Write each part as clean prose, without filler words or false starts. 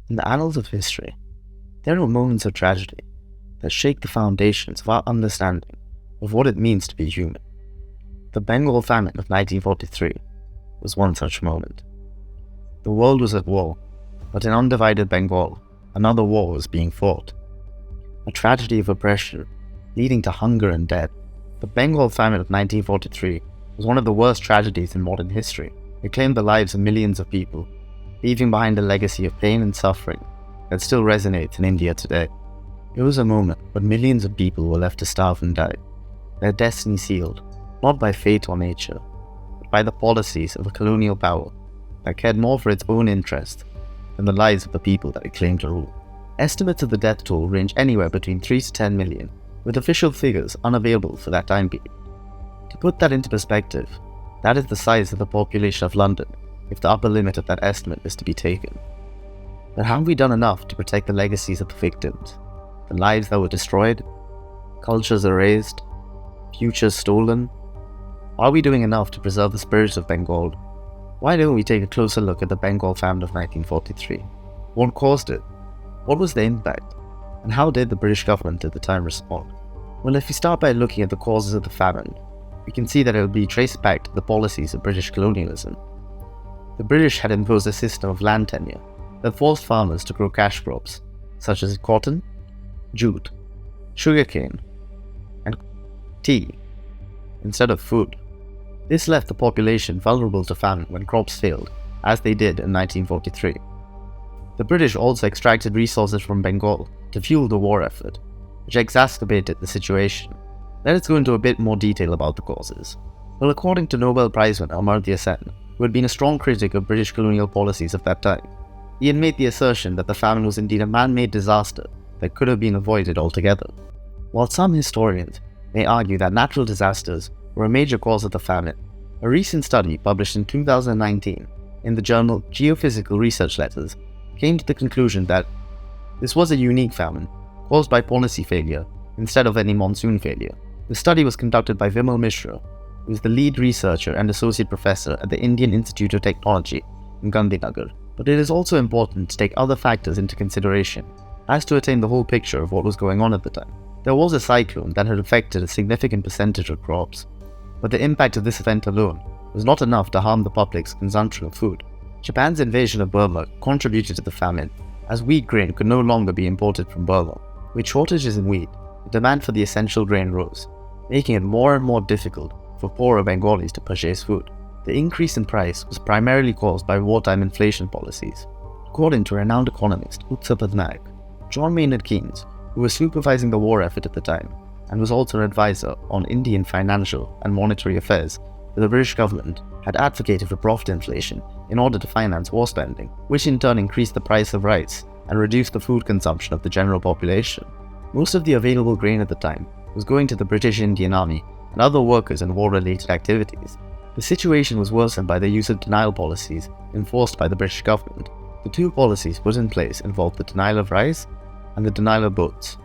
In the annals of history, there are moments of tragedy that shake the foundations of our understanding of what it means to be human. The Bengal Famine of 1943 was one such moment. The world was at war, but in undivided Bengal, another war was being fought. A tragedy of oppression, leading to hunger and death. The Bengal Famine of 1943 was one of the worst tragedies in modern history. It claimed the lives of millions of people, leaving behind a legacy of pain and suffering that still resonates in India today. It was a moment when millions of people were left to starve and die, their destiny sealed, not by fate or nature, but by the policies of a colonial power that cared more for its own interest than the lives of the people that it claimed to rule. Estimates of the death toll range anywhere between 3 to 10 million, with official figures unavailable for that time period. To put that into perspective, that is the size of the population of London if the upper limit of that estimate is to be taken. But have we done enough to protect the legacies of the victims, the lives that were destroyed, cultures erased, futures stolen? Are we doing enough to preserve the spirit of Bengal? Why don't we take a closer look at the Bengal Famine of 1943? What caused it? What was the impact? And how did the British government at the time respond? Well, if we start by looking at the causes of the famine, we can see that it will be traced back to the policies of British colonialism. The British had imposed a system of land tenure that forced farmers to grow cash crops such as cotton, jute, sugarcane, and tea instead of food. This left the population vulnerable to famine when crops failed, as they did in 1943. The British also extracted resources from Bengal to fuel the war effort, which exacerbated the situation. Let us go into a bit more detail about the causes. Well, according to Nobel Prize winner Amartya Sen, who had been a strong critic of British colonial policies of that time, he had made the assertion that the famine was indeed a man-made disaster that could have been avoided altogether. While some historians may argue that natural disasters were a major cause of the famine, a recent study published in 2019 in the journal Geophysical Research Letters came to the conclusion that this was a unique famine caused by policy failure instead of any monsoon failure. The study was conducted by Vimal Mishra, who is the lead researcher and associate professor at the Indian Institute of Technology in Gandhinagar. But it is also important to take other factors into consideration as to attain the whole picture of what was going on at the time. There was a cyclone that had affected a significant percentage of crops, but the impact of this event alone was not enough to harm the public's consumption of food. Japan's invasion of Burma contributed to the famine, as wheat grain could no longer be imported from Burma. With shortages in wheat, the demand for the essential grain rose, making it more and more difficult for poorer Bengalis to purchase food. The increase in price was primarily caused by wartime inflation policies. According to renowned economist Utsa Patnaik, John Maynard Keynes, who was supervising the war effort at the time and was also an advisor on Indian financial and monetary affairs for the British government, had advocated for profit inflation in order to finance war spending, which in turn increased the price of rice and reduced the food consumption of the general population. Most of the available grain at the time was going to the British Indian Army and other workers in war-related activities. The situation was worsened by the use of denial policies enforced by the British government. The two policies put in place involved the denial of rice and the denial of boats.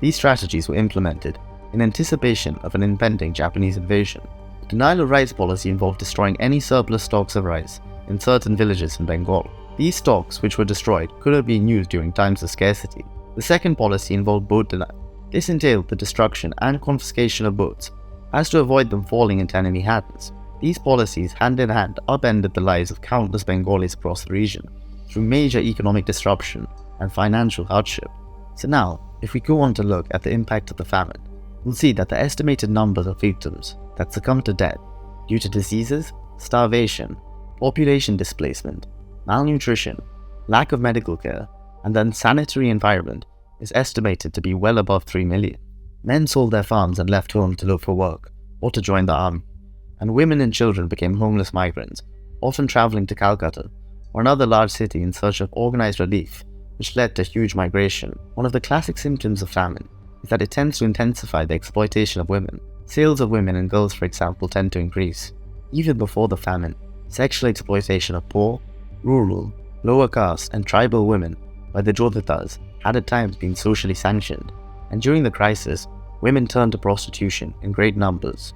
These strategies were implemented in anticipation of an impending Japanese invasion. The denial of rice policy involved destroying any surplus stocks of rice in certain villages in Bengal. These stocks, which were destroyed, could have been used during times of scarcity. The second policy involved boat denial. This entailed the destruction and confiscation of boats, as to avoid them falling into enemy hands. These policies, hand in hand, upended the lives of countless Bengalis across the region through major economic disruption and financial hardship. So now, if we go on to look at the impact of the famine, we'll see that the estimated numbers of victims that succumbed to death due to diseases, starvation, population displacement, malnutrition, lack of medical care, and the unsanitary environment is estimated to be well above 3 million. Men sold their farms and left home to look for work or to join the army, and women and children became homeless migrants, often traveling to Calcutta or another large city in search of organized relief, which led to huge migration. One of the classic symptoms of famine is that it tends to intensify the exploitation of women. Sales of women and girls, for example, tend to increase. Even before the famine, sexual exploitation of poor, rural, lower caste and tribal women by the Jyotitas had at times been socially sanctioned, and during the crisis, women turned to prostitution in great numbers.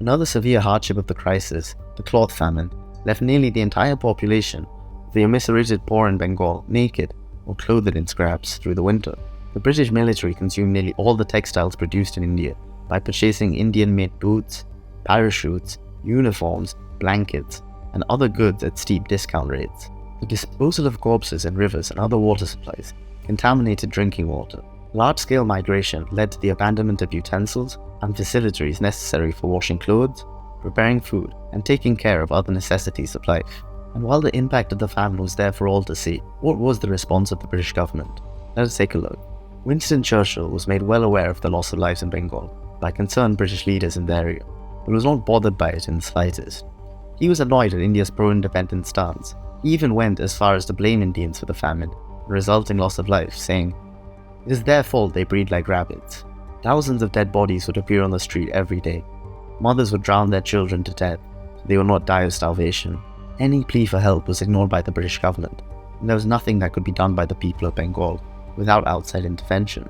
Another severe hardship of the crisis, the cloth famine, left nearly the entire population of the immiserated poor in Bengal naked or clothed in scraps through the winter. The British military consumed nearly all the textiles produced in India by purchasing Indian-made boots, parachutes, uniforms, blankets, and other goods at steep discount rates. The disposal of corpses in rivers and other water supplies contaminated drinking water. Large-scale migration led to the abandonment of utensils and facilities necessary for washing clothes, preparing food, and taking care of other necessities of life. And while the impact of the famine was there for all to see, what was the response of the British government? Let us take a look. Winston Churchill was made well aware of the loss of lives in Bengal by concerned British leaders in the area, but was not bothered by it in the slightest. He was annoyed at India's pro-independence stance. He even went as far as to blame Indians for the famine and resulting loss of life, saying, "It is their fault they breed like rabbits." Thousands of dead bodies would appear on the street every day. Mothers would drown their children to death so they would not die of starvation. Any plea for help was ignored by the British government, and there was nothing that could be done by the people of Bengal without outside intervention.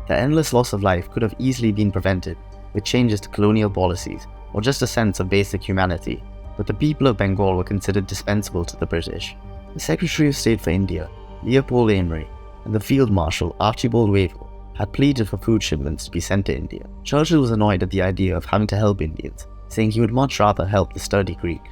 The endless loss of life could have easily been prevented with changes to colonial policies or just a sense of basic humanity, but the people of Bengal were considered dispensable to the British. The Secretary of State for India, Leopold Amery, and the Field Marshal Archibald Wavell had pleaded for food shipments to be sent to India. Churchill was annoyed at the idea of having to help Indians, saying he would much rather help the sturdy Greek.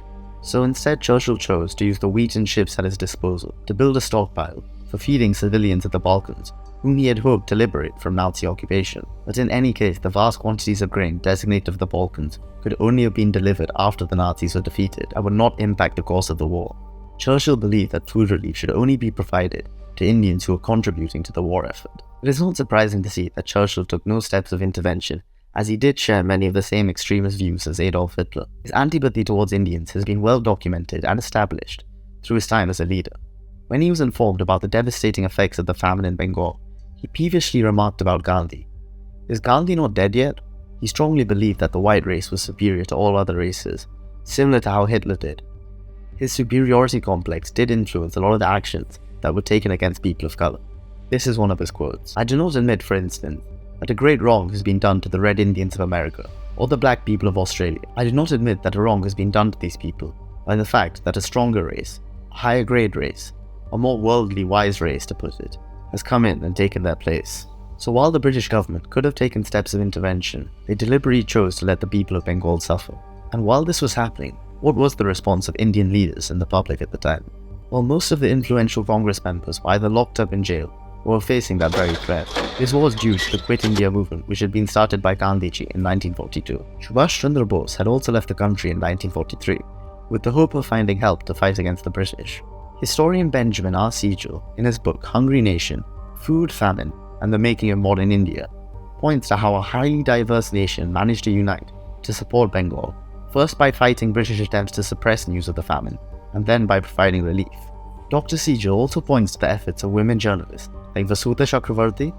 So instead, Churchill chose to use the wheat and ships at his disposal to build a stockpile for feeding civilians of the Balkans, whom he had hoped to liberate from Nazi occupation. But in any case, the vast quantities of grain designated for the Balkans could only have been delivered after the Nazis were defeated and would not impact the course of the war. Churchill believed that food relief should only be provided to Indians who were contributing to the war effort. It is not surprising to see that Churchill took no steps of intervention, as he did share many of the same extremist views as Adolf Hitler. His antipathy towards Indians has been well documented and established through his time as a leader. When he was informed about the devastating effects of the famine in Bengal, he peevishly remarked about Gandhi. Is Gandhi not dead yet? He strongly believed that the white race was superior to all other races, similar to how Hitler did. His superiority complex did influence a lot of the actions that were taken against people of color. This is one of his quotes. "I do not admit, for instance, that a great wrong has been done to the Red Indians of America or the black people of Australia. I do not admit that a wrong has been done to these people by the fact that a stronger race, a higher grade race, a more worldly wise race to put it, has come in and taken their place." So while the British government could have taken steps of intervention, they deliberately chose to let the people of Bengal suffer. And while this was happening, what was the response of Indian leaders and the public at the time? Well, most of the influential Congress members were either locked up in jail or were facing that very threat. This was due to the Quit India movement, which had been started by Gandhiji in 1942. Subhash Chandra Bose had also left the country in 1943, with the hope of finding help to fight against the British. Historian Benjamin R. Siegel, in his book Hungry Nation, Food, Famine, and the Making of Modern India, points to how a highly diverse nation managed to unite to support Bengal, first by fighting British attempts to suppress news of the famine, and then by providing relief. Dr. Siegel also points to the efforts of women journalists like Vasudha Chakravarti,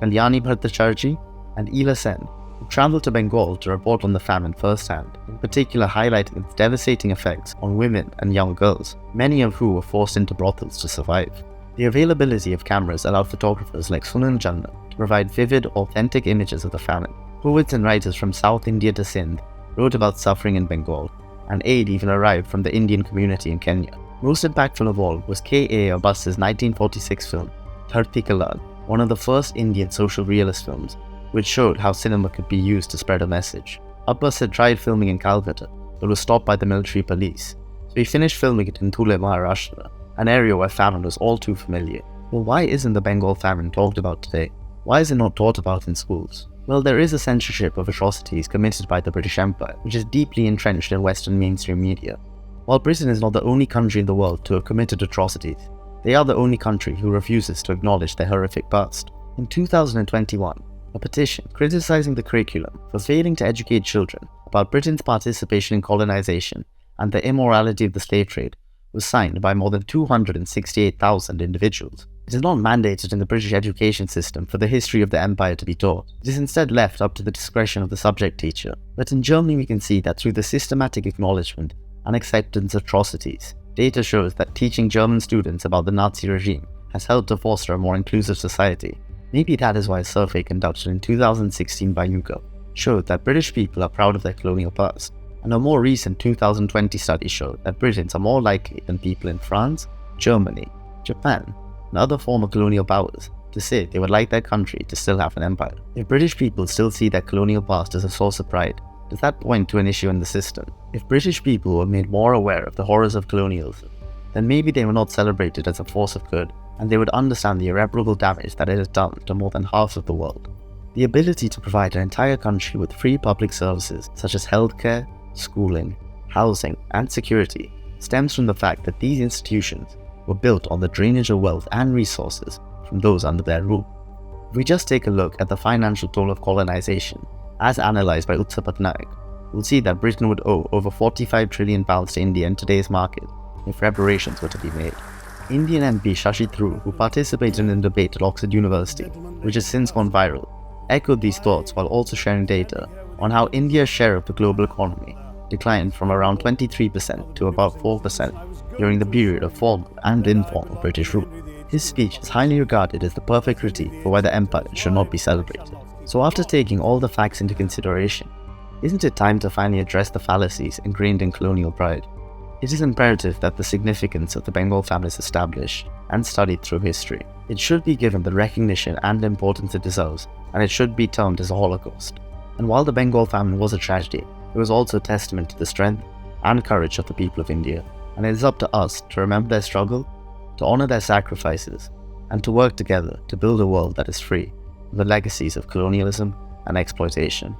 Kalyani Bhattacharjee, and Ela Sen, who travelled to Bengal to report on the famine firsthand, in particular highlighting its devastating effects on women and young girls, many of whom were forced into brothels to survive. The availability of cameras allowed photographers like Sunil Jannah to provide vivid, authentic images of the famine. Poets and writers from South India to Sindh wrote about suffering in Bengal, and aid even arrived from the Indian community in Kenya. Most impactful of all was K.A. Abbas's 1946 film, Dharti Ka Laal, one of the first Indian social realist films, which showed how cinema could be used to spread a message. Abbas had tried filming in Calcutta, but was stopped by the military police, so he finished filming it in Thule, Maharashtra, an area where famine was all too familiar. Well, why isn't the Bengal famine talked about today? Why is it not taught about in schools? Well, there is a censorship of atrocities committed by the British Empire, which is deeply entrenched in Western mainstream media. While Britain is not the only country in the world to have committed atrocities, they are the only country who refuses to acknowledge their horrific past. In 2021, a petition criticizing the curriculum for failing to educate children about Britain's participation in colonization and the immorality of the slave trade was signed by more than 268,000 individuals. It is not mandated in the British education system for the history of the empire to be taught. It is instead left up to the discretion of the subject teacher. But in Germany we can see that through the systematic acknowledgement and acceptance of atrocities, data shows that teaching German students about the Nazi regime has helped to foster a more inclusive society. Maybe that is why a survey conducted in 2016 by YouGov showed that British people are proud of their colonial past, and a more recent 2020 study showed that Britons are more likely than people in France, Germany, Japan, and other former colonial powers to say they would like their country to still have an empire. If British people still see their colonial past as a source of pride, does that point to an issue in the system? If British people were made more aware of the horrors of colonialism, then maybe they were not celebrated as a force of good, and they would understand the irreparable damage that it has done to more than half of the world. The ability to provide an entire country with free public services such as healthcare, schooling, housing, and security stems from the fact that these institutions were built on the drainage of wealth and resources from those under their rule. If we just take a look at the financial toll of colonization, as analysed by Utsa Patnaik, we'll see that Britain would owe over £45 trillion to India in today's market if reparations were to be made. Indian MP Shashi Tharoor, who participated in a debate at Oxford University, which has since gone viral, echoed these thoughts while also sharing data on how India's share of the global economy declined from around 23% to about 4% during the period of formal and informal British rule. His speech is highly regarded as the perfect critique for why the empire should not be celebrated. So after taking all the facts into consideration, isn't it time to finally address the fallacies ingrained in colonial pride? It is imperative that the significance of the Bengal famine is established and studied through history. It should be given the recognition and importance it deserves, and it should be termed as a Holocaust. And while the Bengal famine was a tragedy, it was also a testament to the strength and courage of the people of India, and it is up to us to remember their struggle, to honour their sacrifices, and to work together to build a world that is free of the legacies of colonialism and exploitation.